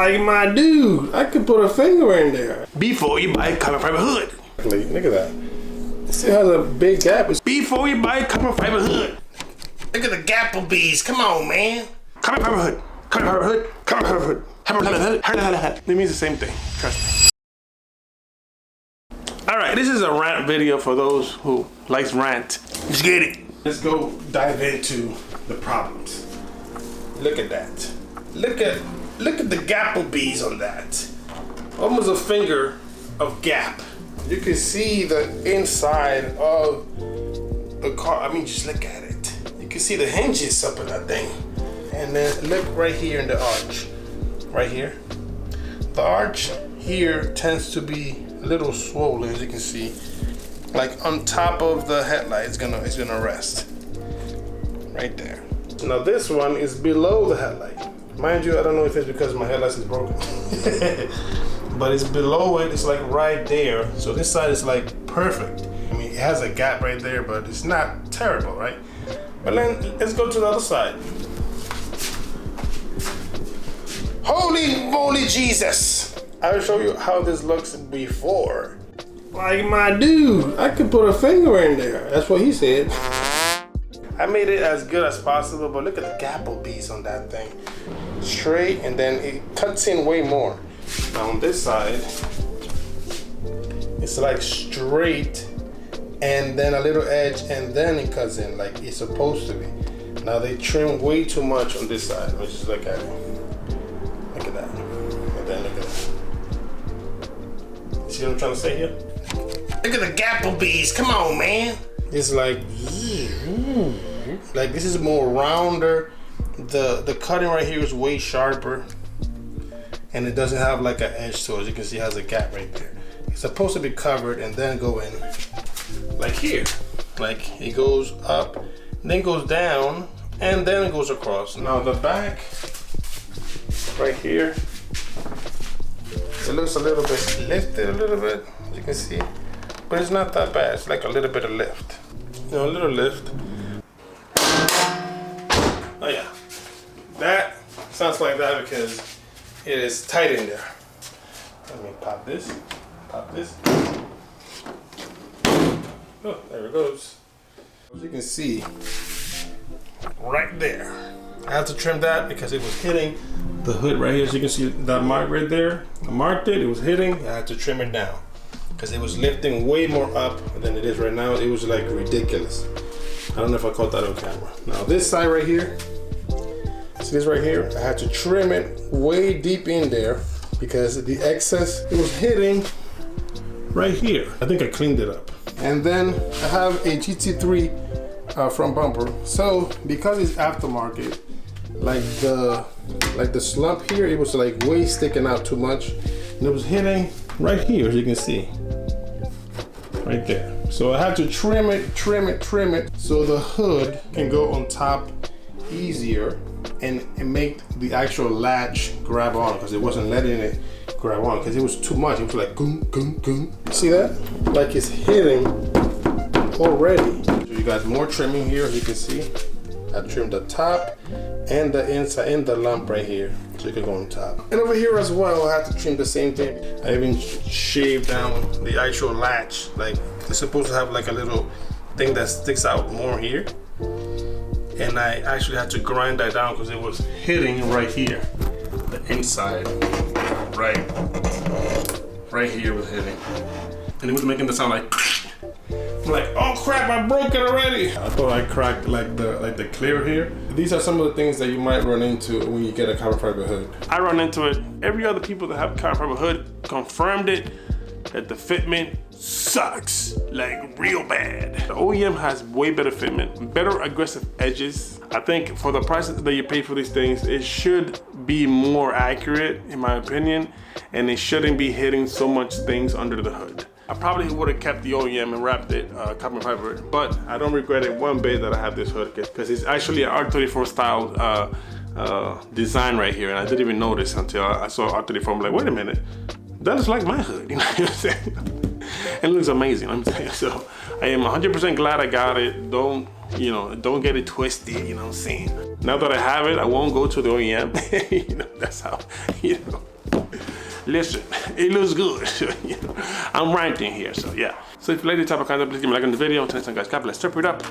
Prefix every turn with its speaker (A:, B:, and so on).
A: Like my dude, I could put a finger in there.
B: Before you buy a carbon fiber hood.
A: Look at that. See how the big gap is?
B: Before you buy a carbon fiber hood.
A: Look at the Gapplebees. Come on, man.
B: Carbon fiber hood. Carbon fiber hood. Carbon fiber hood. It means the same thing. Trust me. Alright, this is a rant video for those who likes rant. Let's get it.
A: Let's go dive into the problems. Look at that. Look at the Gapplebees on that. Almost a finger of gap. You can see the inside of the car. I mean, just look at it. You can see the hinges up in that thing. And then look right here in the arch. Right here. The arch here tends to be a little swollen, as you can see. Like on top of the headlight, it's gonna rest. Right there. Now this one is below the headlight. Mind you, I don't know if it's because my headlight is broken. But it's below it, it's like right there. So this side is like perfect. I mean, it has a gap right there, but it's not terrible, right? But then let's go to the other side. Holy moly Jesus! I'll show you how this looks before. Like my dude, I could put a finger in there. That's what he said. I made it as good as possible, but look at the Gapplebees on that thing. Straight, and then it cuts in way more. Now on this side, it's like straight, and then a little edge, and then it cuts in like it's supposed to be. Now they trim way too much on this side. Let's just look at it. Look at that. And then look at that. See what I'm trying to say here? Look at the Gapplebees. Come on, man. It's like this is more rounder. The cutting right here is way sharper. And it doesn't have like an edge to it. As you can see, it has a gap right there. It's supposed to be covered and then go in like here. Like it goes up, then goes down, and then it goes across. Now the back, right here, it looks a little bit lifted a little bit, as you can see. But it's not that bad. It's like a little bit of lift. You know, a little lift. Oh yeah. That sounds like that because it is tight in there. Let me pop this. Pop this. Oh, there it goes. As you can see, right there. I had to trim that because it was hitting the hood right here. As you can see that mark right there. I marked it, it was hitting. I had to trim it down because it was lifting way more up than it is right now. It was like ridiculous. I don't know if I caught that on camera. Now this side right here, see this right here? I had to trim it way deep in there because the excess, it was hitting right here. I think I cleaned it up. And then I have a GT3 front bumper. So because it's aftermarket, like the slump here, it was like way sticking out too much. And it was hitting right here, as you can see. Right there. So I had to trim it, so the hood can go on top easier and make the actual latch grab on, because it wasn't letting it grab on because it was too much. It was like goom, goom, goom. See that? Like it's hitting already. So you got more trimming here, as you can see. I trimmed the top and the inside and the lump right here, so it can go on top. And over here as well, I had to trim the same thing. I even shaved down the actual latch. Like it's supposed to have like a little thing that sticks out more here. And I actually had to grind that down because it was hitting right here. The inside, right here was hitting. And it was making the sound like, I'm like, oh crap, I broke it already. I thought I cracked like the clear here. These are some of the things that you might run into when you get a carbon fiber hood. I run into it. Every other people that have carbon fiber hood confirmed it, that the fitment sucks, like real bad. The OEM has way better fitment, better aggressive edges. I think for the price that you pay for these things, it should be more accurate in my opinion, and it shouldn't be hitting so much things under the hood. I probably would have kept the OEM and wrapped it carbon fiber, but I don't regret it one bit that I have this hood because it's actually an R34 style design right here, and I didn't even notice until I saw R34. I'm like, wait a minute, that looks like my hood, you know what I'm saying? And it looks amazing, let me tell you. So I am 100% glad I got it. Don't
B: you know, don't get it twisted, you know what I'm saying? Now that I have it, I won't go to the OEM. You know, that's how, you know. Listen, it looks good. You know, I'm ranting here, so yeah. So if you like the type of content, please give me a like on the video. Until next time, guys, God bless. Strip it up.